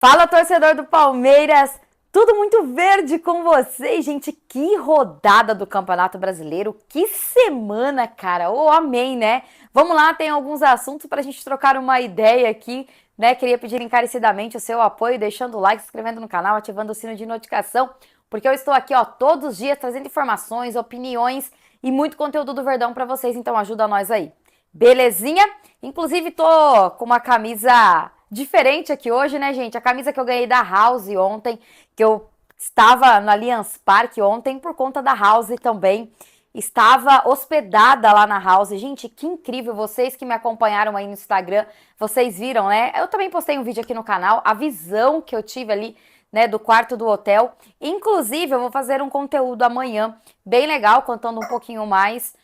Fala, torcedor do Palmeiras! Tudo muito verde com vocês, gente. Que rodada do Campeonato Brasileiro. Que semana, cara. Oh, amém, né? Vamos lá, tem alguns assuntos para a gente trocar uma ideia aqui, né? Queria pedir encarecidamente o seu apoio, deixando o like, se inscrevendo no canal, ativando o sino de notificação, porque eu estou aqui, ó, todos os dias trazendo informações, opiniões e muito conteúdo do Verdão para vocês, então ajuda nós aí. Belezinha? Inclusive tô com uma camisa diferente aqui hoje, né, gente? A camisa que eu ganhei da House ontem, que eu estava no Allianz Parque ontem por conta da House também. Estava hospedada lá na House. Gente, que incrível! Vocês que me acompanharam aí no Instagram, vocês viram, né? Eu também postei um vídeo aqui no canal, a visão que eu tive ali, né, do quarto do hotel. Inclusive, eu vou fazer um conteúdo amanhã bem legal, contando um pouquinho mais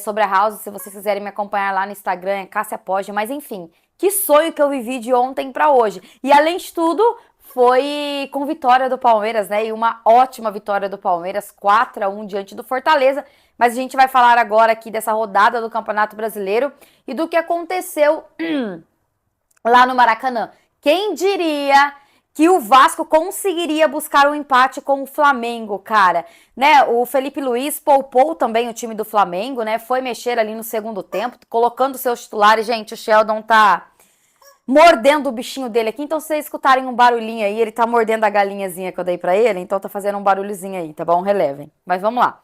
sobre a House. Se vocês quiserem me acompanhar lá no Instagram, é Cássia Poggi. Mas enfim, que sonho que eu vivi de ontem para hoje. E além de tudo, foi com vitória do Palmeiras, né? E uma ótima vitória do Palmeiras, 4-1 diante do Fortaleza. Mas a gente vai falar agora aqui dessa rodada do Campeonato Brasileiro e do que aconteceu lá no Maracanã. Quem diria que o Vasco conseguiria buscar um empate com o Flamengo, cara, né? O Felipe Luiz poupou também o time do Flamengo, né? Foi mexer ali no segundo tempo, colocando seus titulares. Gente, o Sheldon tá mordendo o bichinho dele aqui, então se vocês escutarem um barulhinho aí, ele tá mordendo a galinhazinha que eu dei pra ele, então tá fazendo um barulhozinho aí, tá bom? Relevem. Mas vamos lá.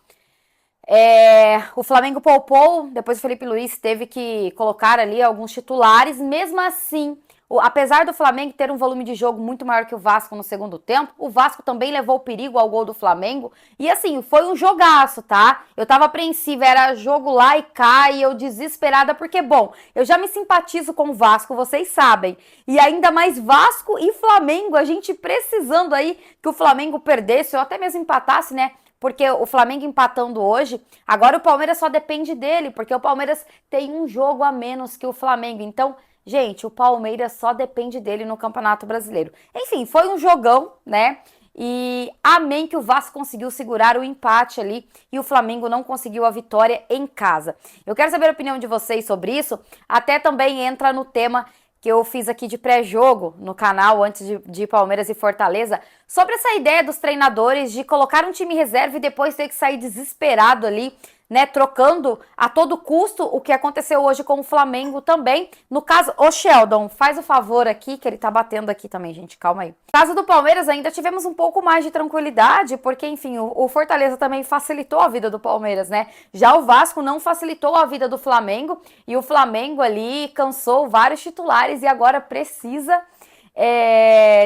O Flamengo poupou, depois o Felipe Luiz teve que colocar ali alguns titulares, mesmo assim, apesar do Flamengo ter um volume de jogo muito maior que o Vasco no segundo tempo, o Vasco também levou perigo ao gol do Flamengo, e assim, foi um jogaço, tá? Eu tava apreensiva, era jogo lá e cá, e eu desesperada, porque, bom, eu já me simpatizo com o Vasco, vocês sabem, e ainda mais Vasco e Flamengo, a gente precisando aí que o Flamengo perdesse, ou até mesmo empatasse, né? Porque o Flamengo empatando hoje, agora o Palmeiras só depende dele, porque o Palmeiras tem um jogo a menos que o Flamengo. Então, gente, o Palmeiras só depende dele no Campeonato Brasileiro. Enfim, foi um jogão, né? E amém que o Vasco conseguiu segurar o empate ali e o Flamengo não conseguiu a vitória em casa. Eu quero saber a opinião de vocês sobre isso, até também entra no tema que eu fiz aqui de pré-jogo no canal antes de Palmeiras e Fortaleza, sobre essa ideia dos treinadores de colocar um time reserva e depois ter que sair desesperado ali, né, trocando a todo custo o que aconteceu hoje com o Flamengo também. No caso, o Sheldon, faz o favor aqui, que ele tá batendo aqui também, gente, calma aí. No caso do Palmeiras, ainda tivemos um pouco mais de tranquilidade, porque, enfim, o Fortaleza também facilitou a vida do Palmeiras, né? Já o Vasco não facilitou a vida do Flamengo, e o Flamengo ali cansou vários titulares e agora precisa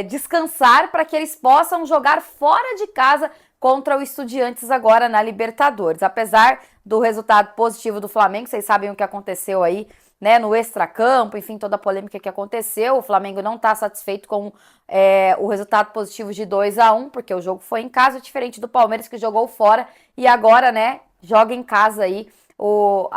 descansar para que eles possam jogar fora de casa contra o Estudiantes agora na Libertadores. Apesar do resultado positivo do Flamengo, vocês sabem o que aconteceu aí, né, no extracampo, enfim, toda a polêmica que aconteceu. O Flamengo não está satisfeito com o resultado positivo de 2-1, porque o jogo foi em casa, diferente do Palmeiras que jogou fora e agora, né, joga em casa aí o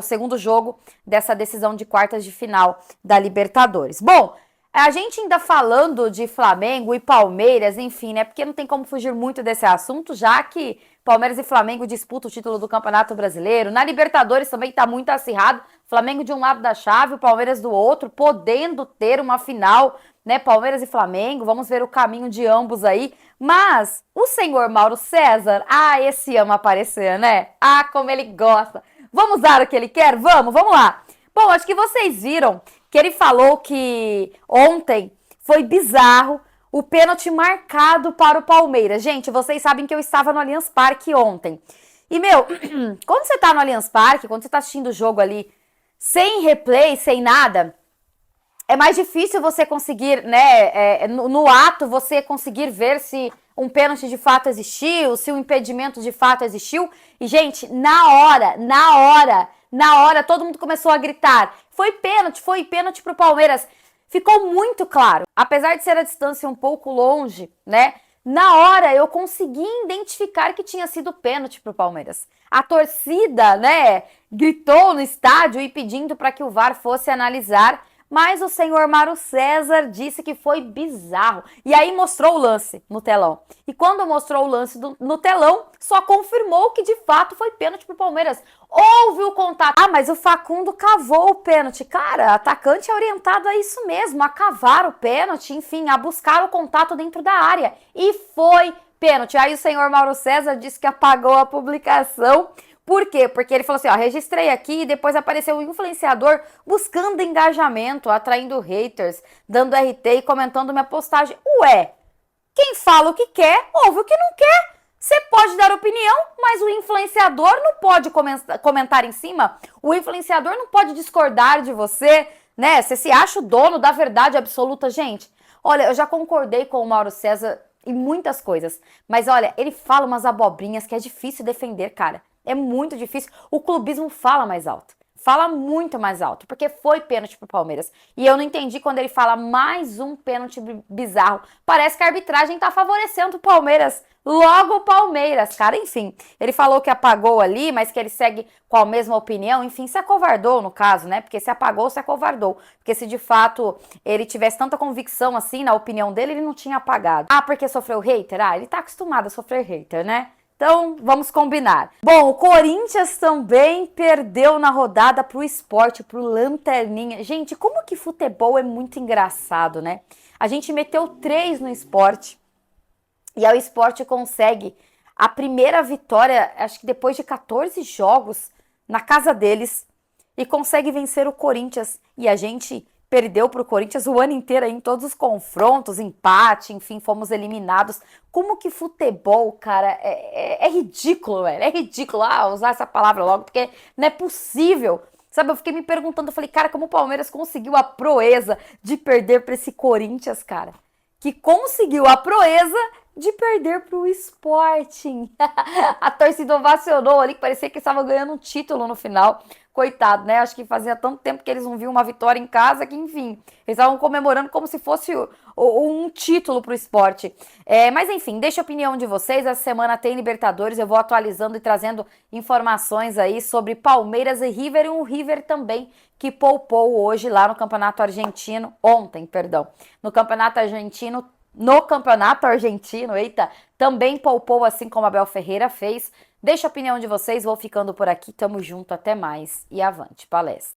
segundo jogo dessa decisão de quartas de final da Libertadores. Bom, a gente ainda falando de Flamengo e Palmeiras, enfim, né? Porque não tem como fugir muito desse assunto, já que Palmeiras e Flamengo disputam o título do Campeonato Brasileiro. Na Libertadores também tá muito acirrado. Flamengo de um lado da chave, o Palmeiras do outro, podendo ter uma final, né? Palmeiras e Flamengo. Vamos ver o caminho de ambos aí. Mas o senhor Mauro César, esse ama aparecer, né? Como ele gosta. Vamos dar o que ele quer? Vamos lá. Bom, acho que vocês viram que ele falou que ontem foi bizarro o pênalti marcado para o Palmeiras. Gente, vocês sabem que eu estava no Allianz Parque ontem. E, meu, quando você tá no Allianz Parque, quando você tá assistindo o jogo ali, sem replay, sem nada, é mais difícil você conseguir, né, no ato, você conseguir ver se um pênalti de fato existiu, se um impedimento de fato existiu. E, gente, na hora, todo mundo começou a gritar, foi pênalti pro Palmeiras. Ficou muito claro, apesar de ser a distância um pouco longe, né? Na hora eu consegui identificar que tinha sido pênalti pro Palmeiras. A torcida, né, gritou no estádio e pedindo para que o VAR fosse analisar, mas o senhor Mauro César disse que foi bizarro. E aí mostrou o lance no telão. E quando mostrou o lance no telão, só confirmou que de fato foi pênalti pro Palmeiras. Houve o contato. Ah, mas o Facundo cavou o pênalti. Cara, atacante é orientado a isso mesmo, a cavar o pênalti, enfim, a buscar o contato dentro da área. E foi pênalti. Aí o senhor Mauro César disse que apagou a publicação. Por quê? Porque ele falou assim, ó, registrei aqui e depois apareceu um influenciador buscando engajamento, atraindo haters, dando RT e comentando minha postagem. Ué, quem fala o que quer, ouve o que não quer. Você pode dar opinião, mas o influenciador não pode comentar em cima. O influenciador não pode discordar de você, né? Você se acha o dono da verdade absoluta, gente. Olha, eu já concordei com o Mauro César em muitas coisas, mas olha, ele fala umas abobrinhas que é difícil defender, cara. É muito difícil. O clubismo fala mais alto. Fala muito mais alto, porque foi pênalti pro Palmeiras. E eu não entendi quando ele fala mais um pênalti bizarro. Parece que a arbitragem tá favorecendo o Palmeiras. Logo o Palmeiras, cara. Enfim, ele falou que apagou ali, mas que ele segue com a mesma opinião. Enfim, se acovardou no caso, né? Porque se apagou, se acovardou. Porque se de fato ele tivesse tanta convicção assim na opinião dele, ele não tinha apagado. Ah, porque sofreu hater? Ah, ele tá acostumado a sofrer hater, né? Então, vamos combinar. Bom, o Corinthians também perdeu na rodada pro Sport, pro Lanterninha. Gente, como que futebol é muito engraçado, né? A gente meteu 3 no Sport e aí o Sport consegue a primeira vitória, acho que depois de 14 jogos, na casa deles e consegue vencer o Corinthians. E a gente perdeu para o Corinthians o ano inteiro aí, em todos os confrontos, empate, enfim, fomos eliminados. Como que futebol, cara, é ridículo, velho. É ridículo usar essa palavra logo, porque não é possível. Sabe, eu fiquei me perguntando, eu falei, cara, como o Palmeiras conseguiu a proeza de perder para esse Corinthians, cara? Que conseguiu a proeza de perder para o Sporting. A torcida ovacionou ali, que parecia que estava ganhando um título no final. Coitado, né? Acho que fazia tanto tempo que eles não viam uma vitória em casa que, enfim, eles estavam comemorando como se fosse um título para o esporte. Mas, enfim, deixa a opinião de vocês. Essa semana tem Libertadores, eu vou atualizando e trazendo informações aí sobre Palmeiras e River, e um River também que poupou hoje lá no Campeonato Argentino, ontem, perdão, no Campeonato Argentino, eita, também poupou assim como a Abel Ferreira fez. Deixa a opinião de vocês, vou ficando por aqui, tamo junto, até mais e avante palestra.